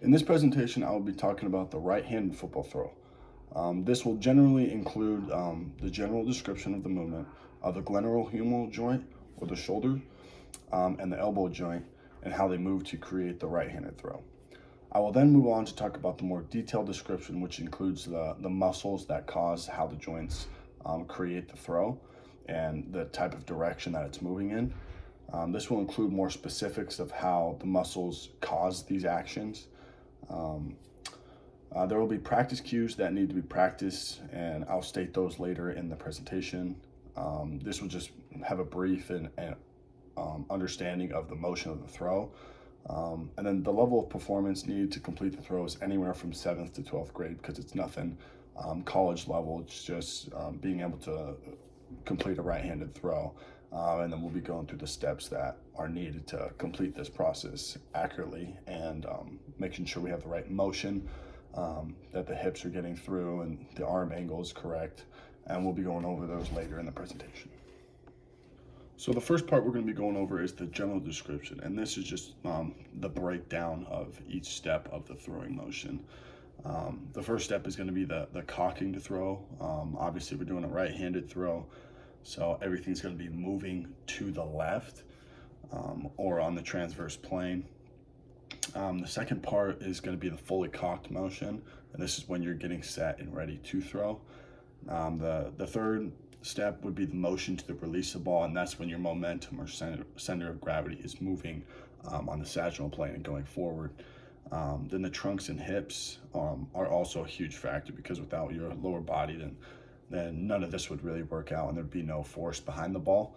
In this presentation, I will be talking about the right-handed football throw. This will generally include the general description of the movement of the glenohumeral joint or the shoulder and the elbow joint and how they move to create the right-handed throw. I will then move on to talk about the more detailed description, which includes the muscles that cause how the joints create the throw and the type of direction that it's moving in. This will include more specifics of how the muscles cause these actions. There will be practice cues that need to be practiced, and I'll state those later in the presentation. This will just have a brief and understanding of the motion of the throw. And then the level of performance needed to complete the throw is anywhere from 7th to 12th grade, because it's nothing college level. It's just being able to complete a right-handed throw. And then we'll be going through the steps that are needed to complete this process accurately and making sure we have the right motion, that the hips are getting through and the arm angle is correct. And we'll be going over those later in the presentation. So the first part we're going to be going over is the general description, and this is just the breakdown of each step of the throwing motion. The first step is going to be the cocking to throw. Obviously we're doing a right-handed throw, so everything's going to be moving to the left or on the transverse plane. The second part is going to be the fully cocked motion, and this is when you're getting set and ready to throw. The third step would be the motion to the release of the ball, and that's when your momentum or center of gravity is moving on the sagittal plane and going forward. Then the trunks and hips are also a huge factor, because without your lower body, then none of this would really work out and there'd be no force behind the ball.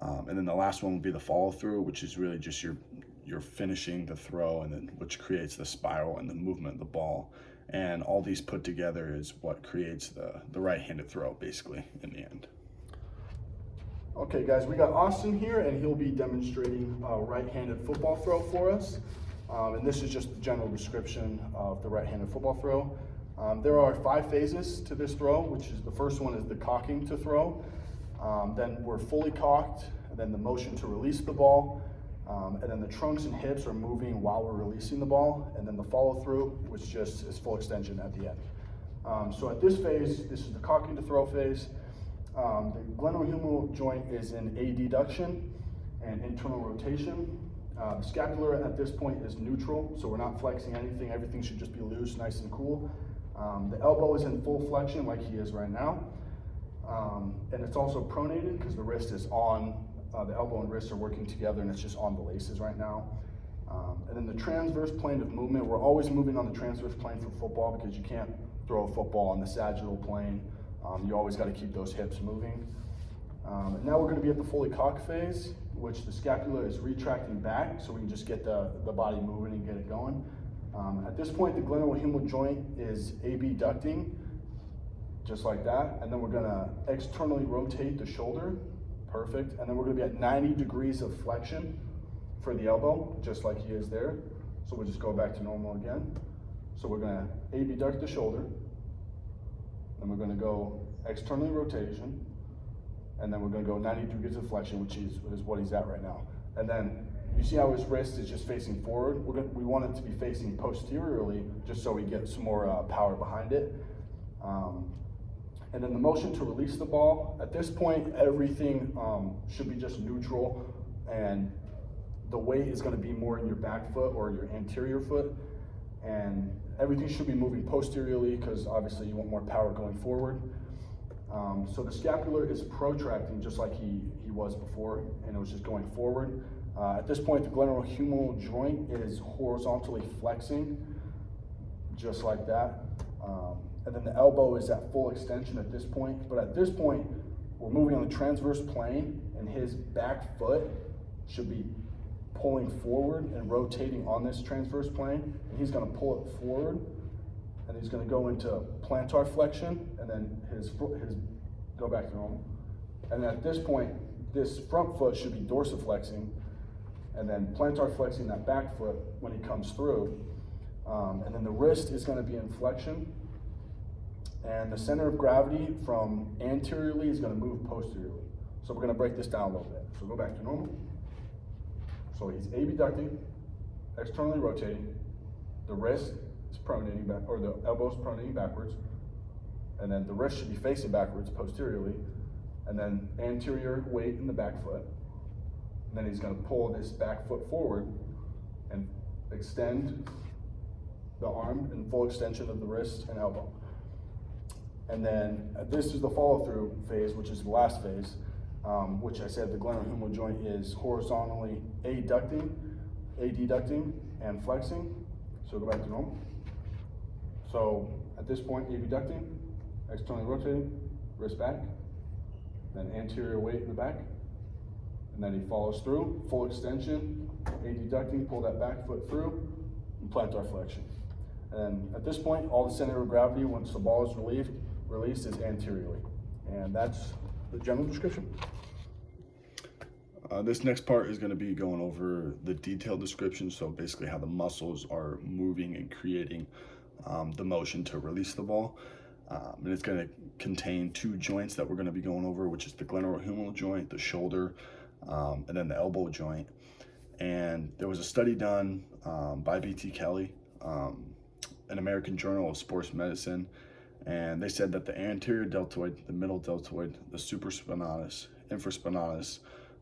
And then the last one would be the follow through, which is really just you're finishing the throw, and then which creates the spiral and the movement of the ball. And all these put together is what creates the right-handed throw, basically, in the end. Okay, guys, we got Austin here, and he'll be demonstrating a right-handed football throw for us. And this is just the general description of the right-handed football throw. There are 5 phases to this throw, which is the first one is the cocking to throw. Then we're fully cocked, and then the motion to release the ball. And then the trunks and hips are moving while we're releasing the ball, and then the follow through, which just is full extension at the end. So at this phase, this is the cocking to throw phase. The glenohumeral joint is in adduction and internal rotation. The scapular at this point is neutral, so we're not flexing anything. Everything should just be loose, nice and cool. The elbow is in full flexion like he is right now. And it's also pronated because the wrist is on. The elbow and wrist are working together, and it's just on the laces right now. And then the transverse plane of movement, we're always moving on the transverse plane for football, because you can't throw a football on the sagittal plane. You always got to keep those hips moving. And now we're going to be at the fully cocked phase, which the scapula is retracting back, so we can just get the body moving and get it going. At this point, the glenohumeral joint is abducting, just like that. And then we're going to externally rotate the shoulder. Perfect. And then we're going to be at 90 degrees of flexion for the elbow, just like he is there. So we'll just go back to normal again. So we're going to abduct the shoulder. Then we're going to go externally rotation. And then we're going to go 90 degrees of flexion, which is what he's at right now. And then you see how his wrist is just facing forward? We want it to be facing posteriorly, just so we get some more power behind it. And then the motion to release the ball. At this point, everything should be just neutral, and the weight is going to be more in your back foot or your anterior foot, and everything should be moving posteriorly, because obviously you want more power going forward. So the scapular is protracting just like he was before, and it was just going forward. At this point, the glenohumeral joint is horizontally flexing, just like that. And then the elbow is at full extension at this point. But at this point, we're moving on the transverse plane, and his back foot should be pulling forward and rotating on this transverse plane. And he's going to pull it forward, and he's going to go into plantar flexion, and then his go back to normal. And then at this point, this front foot should be dorsiflexing, and then plantar flexing that back foot when he comes through. And then the wrist is going to be in flexion. And the center of gravity from anteriorly is going to move posteriorly. So we're going to break this down a little bit. So go back to normal. So he's abducting, externally rotating, the wrist is pronating back, or the elbow is pronating backwards, and then the wrist should be facing backwards posteriorly, and then anterior weight in the back foot. And then he's going to pull this back foot forward and extend the arm in full extension of the wrist and elbow. And then this is the follow-through phase, which is the last phase, which I said the glenohumeral joint is horizontally adducting, and flexing. So go back to normal. So at this point, abducting, externally rotating, wrist back, then anterior weight in the back, and then he follows through, full extension, adducting, pull that back foot through, and plantar flexion. And at this point, all the center of gravity, once the ball is released is anteriorly. And that's the general description. This next part is going to be going over the detailed description, so basically how the muscles are moving and creating the motion to release the ball. And it's going to contain two joints that we're going to be going over, which is the glenohumeral joint, the shoulder, and then the elbow joint. And there was a study done by B.T. Kelly, an American Journal of Sports Medicine, and they said that the anterior deltoid, the middle deltoid, the supraspinatus, infraspinatus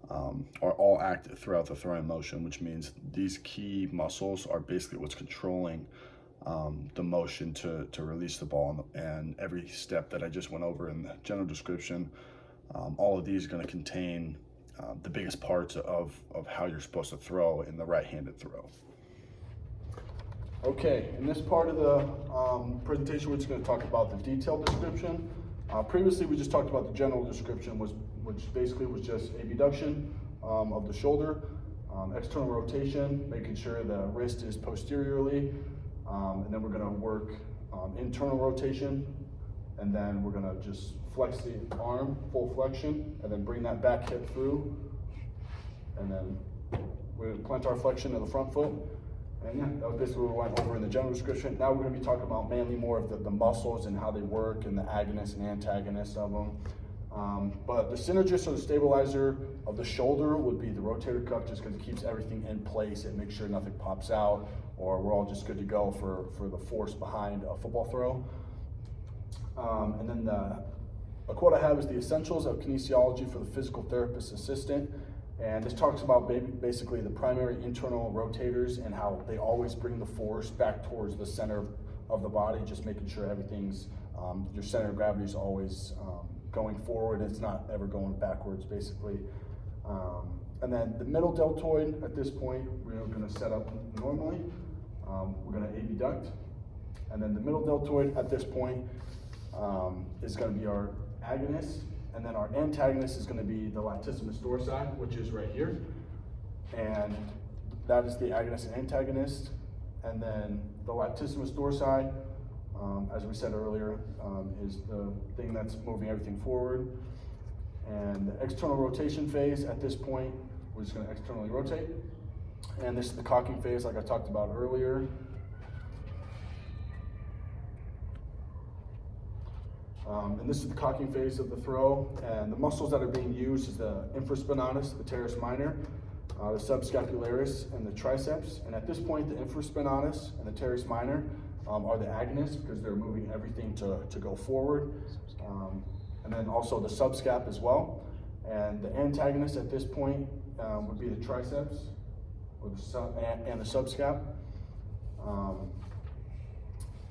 are all active throughout the throwing motion, which means these key muscles are basically what's controlling the motion to release the ball. And every step that I just went over in the general description, all of these are going to contain the biggest parts of how you're supposed to throw in the right-handed throw. Okay, in this part of the presentation, we're just going to talk about the detailed description. Previously, we just talked about the general description, which basically was just abduction of the shoulder, external rotation, making sure the wrist is posteriorly, and then we're going to work internal rotation, and then we're going to just flex the arm, full flexion, and then bring that back hip through, and then we're going to plantar flexion of the front foot. And yeah, that was basically what we went over in the general description. Now we're going to be talking about mainly more of the muscles and how they work and the agonists and antagonists of them. But the synergist or the stabilizer of the shoulder would be the rotator cuff, just because it keeps everything in place. It makes sure nothing pops out, or we're all just good to go for the force behind a football throw. And then a quote I have is the essentials of kinesiology for the physical therapist assistant. And this talks about basically the primary internal rotators and how they always bring the force back towards the center of the body, just making sure everything's, your center of gravity is always going forward. It's not ever going backwards, basically. And then the middle deltoid, at this point, we're going to set up normally. We're going to abduct. And then the middle deltoid at this point is going to be our agonist. And then our antagonist is going to be the latissimus dorsi, which is right here. And that is the agonist and antagonist. And then the latissimus dorsi, as we said earlier, is the thing that's moving everything forward. And the external rotation phase, at this point, we're just going to externally rotate. And this is the cocking phase, like I talked about earlier. And this is the cocking phase of the throw, and the muscles that are being used is the infraspinatus, the teres minor, the subscapularis, and the triceps. And at this point, the infraspinatus and the teres minor are the agonists, because they're moving everything to go forward. And then also the subscap as well. And the antagonist at this point would be the triceps or and the subscap.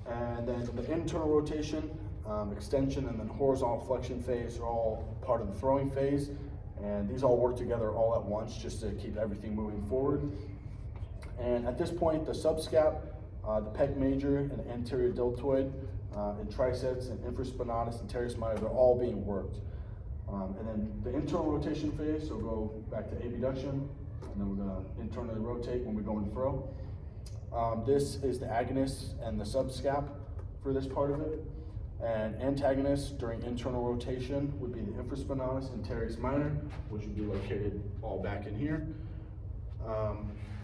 And then the internal rotation, extension, and then horizontal flexion phase are all part of the throwing phase, and these all work together all at once just to keep everything moving forward. And at this point, the subscap, the pec major, and the anterior deltoid, and triceps, and infraspinatus, and teres minor, they're all being worked. And then the internal rotation phase, so we'll go back to abduction, and then we're going to internally rotate when we go and throw. This is the agonist and the subscap for this part of it. And antagonists during internal rotation would be the infraspinatus and teres minor, which would be located all back in here.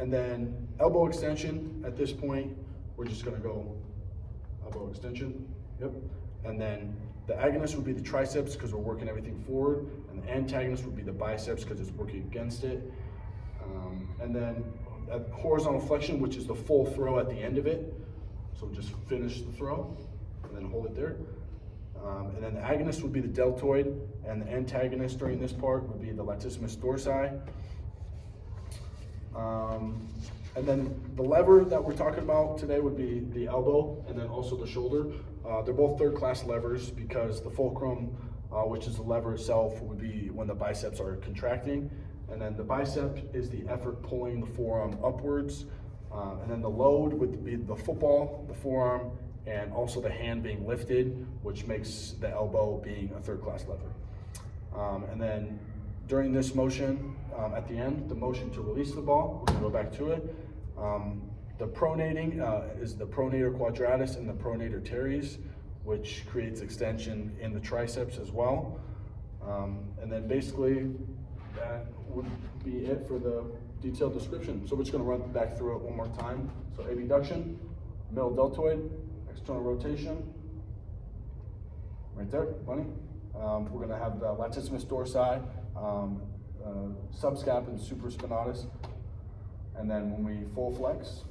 And then elbow extension, at this point, we're just gonna go elbow extension, yep. And then the agonist would be the triceps, because we're working everything forward, and the antagonist would be the biceps, because it's working against it. And then a horizontal flexion, which is the full throw at the end of it. So just finish the throw and then hold it there. And then the agonist would be the deltoid, and the antagonist during this part would be the latissimus dorsi. And then the lever that we're talking about today would be the elbow and then also the shoulder. They're both third-class levers because the fulcrum, which is the lever itself, would be when the biceps are contracting. And then the bicep is the effort pulling the forearm upwards. And then the load would be the football, the forearm, and also the hand being lifted, which makes the elbow being a third-class lever. And then during this motion, at the end, the motion to release the ball, we're gonna go back to it. The pronating is the pronator quadratus and the pronator teres, which creates extension in the triceps as well. And then basically that would be it for the detailed description. So we're just gonna run back through it one more time. So abduction, middle deltoid, external rotation, right there, bunny. We're gonna have the latissimus dorsi, subscap and supraspinatus. And then when we full flex,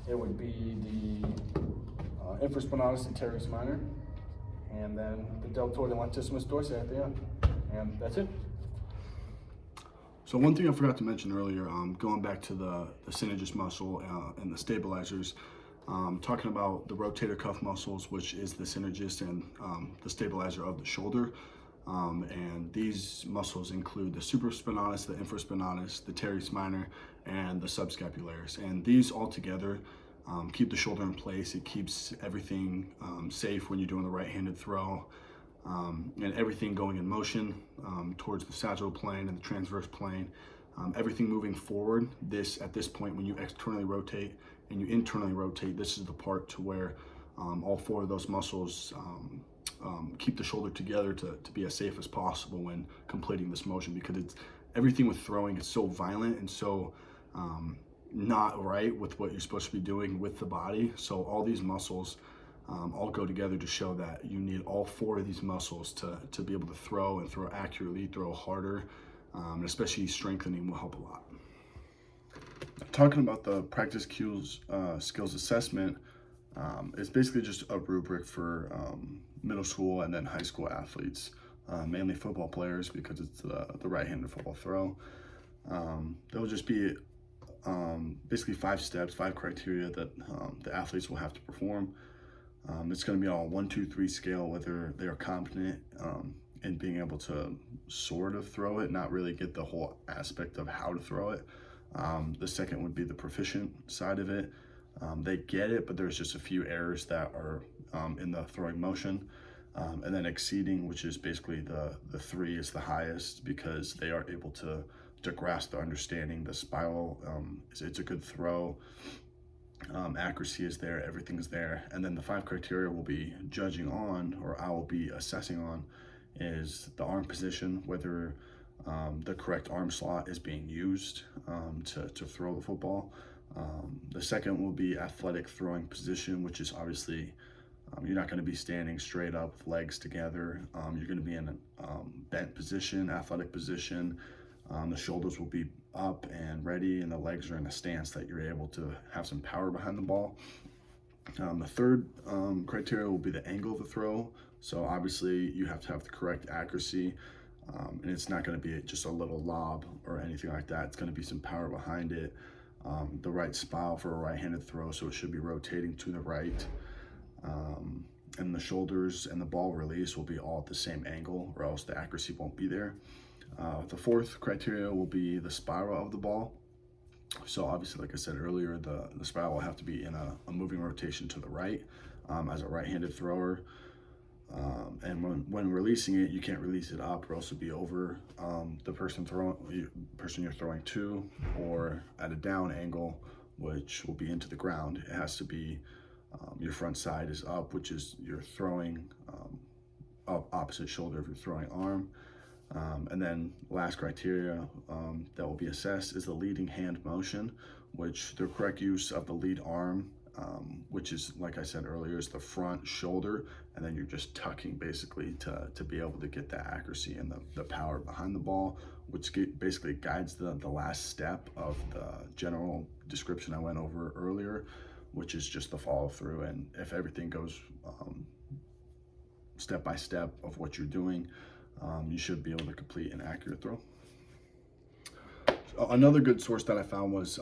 it would be the infraspinatus and teres minor, and then the deltoid and latissimus dorsi at the end. And that's it. So one thing I forgot to mention earlier, going back to the synergist muscle and the stabilizers, talking about the rotator cuff muscles, which is the synergist and the stabilizer of the shoulder. And these muscles include the supraspinatus, the infraspinatus, the teres minor, and the subscapularis. And these all together keep the shoulder in place. It keeps everything safe when you're doing the right-handed throw, and everything going in motion towards the sagittal plane and the transverse plane. Everything moving forward. At this point, when you externally rotate and you internally rotate, this is the part to where all four of those muscles keep the shoulder together to be as safe as possible when completing this motion, because everything with throwing is so violent and so not right with what you're supposed to be doing with the body. So all these muscles all go together to show that you need all four of these muscles to be able to throw and throw accurately, throw harder, and especially strengthening will help a lot. Talking about the practice cues skills assessment, it's basically just a rubric for middle school and then high school athletes, mainly football players because it's the right-handed football throw. There will just be basically 5 steps, 5 criteria that the athletes will have to perform. It's going to be on a 1, 2, 3 scale, whether they are competent in being able to sort of throw it, not really get the whole aspect of how to throw it. The second would be the proficient side of it. They get it, but there's just a few errors that are in the throwing motion. And then exceeding, which is basically the 3 is the highest because they are able to grasp the understanding. The spiral, it's a good throw. Accuracy is there, everything's there. And then the 5 criteria we'll be judging on, or I will be assessing on, is the arm position, whether the correct arm slot is being used to throw the football. The second will be athletic throwing position, which is obviously you're not going to be standing straight up with legs together. You're going to be in a bent position, athletic position. The shoulders will be up and ready, and the legs are in a stance that you're able to have some power behind the ball. The third criteria will be the angle of the throw. So obviously you have to have the correct accuracy, and it's not going to be just a little lob or anything like that. It's going to be some power behind it. The right spile for a right-handed throw, so it should be rotating to the right. And the shoulders and the ball release will be all at the same angle, or else the accuracy won't be there. The fourth criteria will be the spiral of the ball. So obviously, like I said earlier, the spiral will have to be in a moving rotation to the right as a right-handed thrower. And when releasing it, you can't release it up, or else it'll be over the person you're throwing to, or at a down angle, which will be into the ground. It has to be your front side is up, which is you're throwing up opposite shoulder of your throwing arm. And then last criteria that will be assessed is the leading hand motion, which the correct use of the lead arm which is, like I said earlier, is the front shoulder, and then you're just tucking basically to be able to get that accuracy and the power behind the ball, which basically guides the last step of the general description I went over earlier, which is just the follow through. And if everything goes step by step of what you're doing, you should be able to complete an accurate throw. Another good source that I found was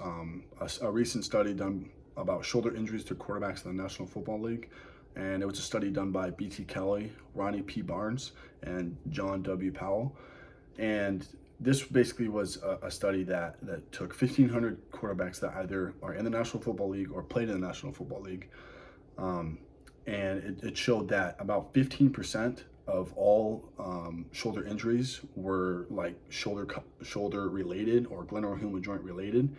a recent study done about shoulder injuries to quarterbacks in the National Football League. And it was a study done by B.T. Kelly, Ronnie P. Barnes, and John W. Powell. And this basically was a study that took 1,500 quarterbacks that either are in the National Football League or played in the National Football League. And it showed that about 15% of all shoulder injuries were like shoulder related or glenohumeral joint related.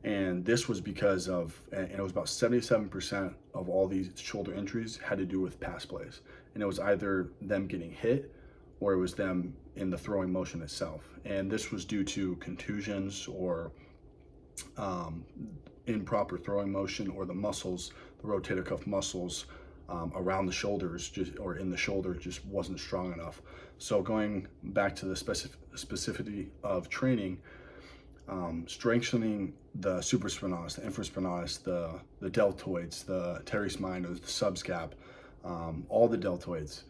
And this was because of, and it was about 77% of all these shoulder injuries had to do with pass plays. And it was either them getting hit or it was them in the throwing motion itself. And this was due to contusions or improper throwing motion, or the muscles, the rotator cuff muscles around the shoulders or in the shoulder just wasn't strong enough. So going back to the specificity of training, strengthening the supraspinatus, the infraspinatus, the deltoids, the teres minor, the subscap, all the deltoids.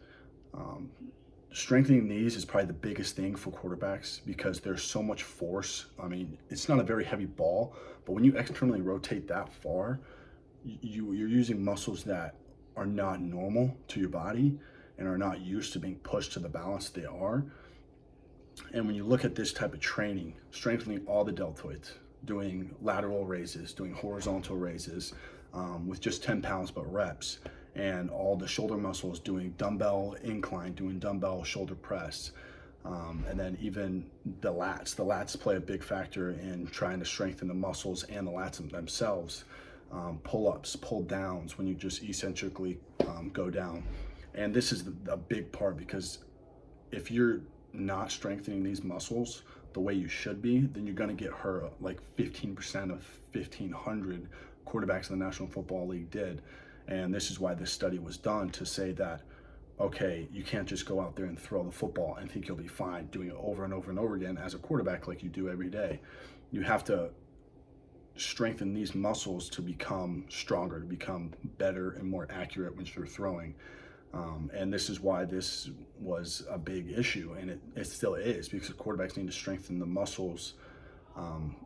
Strengthening these is probably the biggest thing for quarterbacks because there's so much force. I mean, it's not a very heavy ball, but when you externally rotate that far, you're using muscles that are not normal to your body and are not used to being pushed to the balance they are. And when you look at this type of training, strengthening all the deltoids, doing lateral raises, doing horizontal raises with just 10 pounds but reps, and all the shoulder muscles doing dumbbell incline, doing dumbbell shoulder press, and then even the lats. The lats play a big factor in trying to strengthen the muscles and the lats themselves. Pull-ups, pull-downs, when you just eccentrically go down. And this is a big part, because if you're not strengthening these muscles the way you should be, then you're going to get hurt like 15% of 1,500 quarterbacks in the National Football League did. And this is why this study was done, to say that, okay, you can't just go out there and throw the football and think you'll be fine doing it over and over and over again as a quarterback like you do every day. You have to strengthen these muscles to become stronger, to become better and more accurate when you're throwing. And this is why this was a big issue, and it still is, because quarterbacks need to strengthen the muscles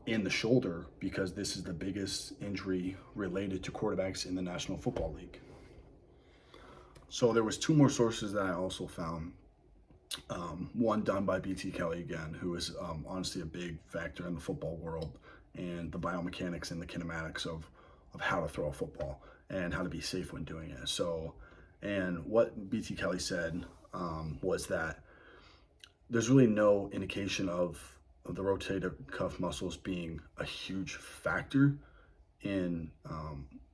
in the shoulder, because this is the biggest injury related to quarterbacks in the National Football League. So there was two more sources that I also found. One done by B.T. Kelly again, who is honestly a big factor in the football world and the biomechanics and the kinematics of how to throw a football and how to be safe when doing it. So, and what B.T. Kelly said was that there's really no indication of the rotator cuff muscles being a huge factor in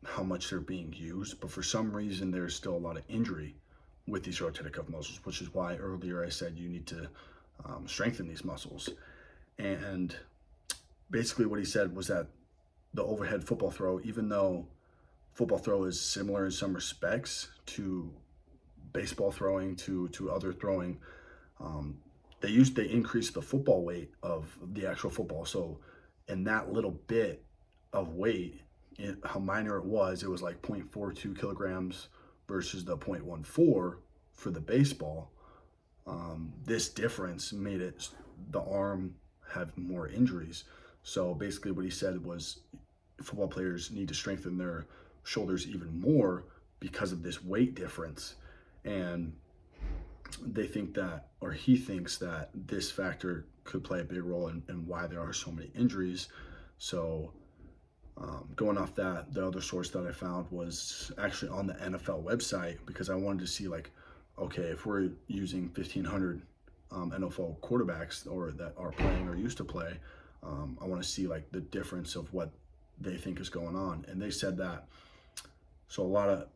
how much they're being used, but for some reason there's still a lot of injury with these rotator cuff muscles, which is why earlier I said you need to strengthen these muscles. And basically what he said was that the overhead football throw, even though football throw is similar in some respects to baseball throwing, to other throwing, they increase the football weight of the actual football. So in that little bit of weight, how minor it was like 0.42 kilograms versus the 0.14 for the baseball. This difference made the arm have more injuries. So basically what he said was football players need to strengthen their shoulders even more because of this weight difference. And they think that, or he thinks that this factor could play a big role in why there are so many injuries. So going off that, the other source that I found was actually on the NFL website, because I wanted to see, like, okay, if we're using 1,500 NFL quarterbacks or that are playing or used to play, I want to see like the difference of what they think is going on. And they said that, so a lot of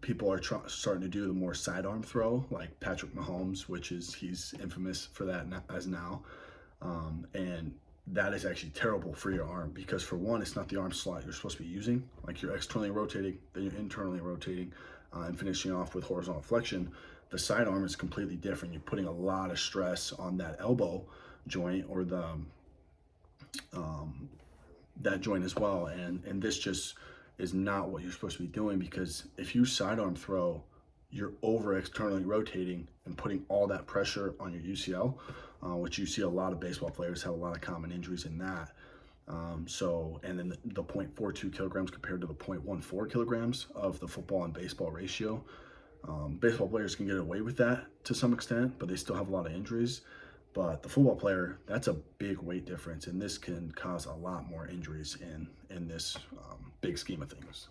people are starting to do the more sidearm throw, like Patrick Mahomes, which is, he's infamous for that now. And that is actually terrible for your arm, because for one, it's not the arm slot you're supposed to be using. Like, you're externally rotating, then you're internally rotating, and finishing off with horizontal flexion. The sidearm is completely different. You're putting a lot of stress on that elbow joint, or the that joint as well, and this just is not what you're supposed to be doing, because if you sidearm throw, you're over externally rotating and putting all that pressure on your UCL, which you see a lot of baseball players have a lot of common injuries in that. And then the 0.42 kilograms compared to the 0.14 kilograms of the football and baseball ratio. Baseball players can get away with that to some extent, but they still have a lot of injuries. But the football player, that's a big weight difference, and this can cause a lot more injuries in this big scheme of things.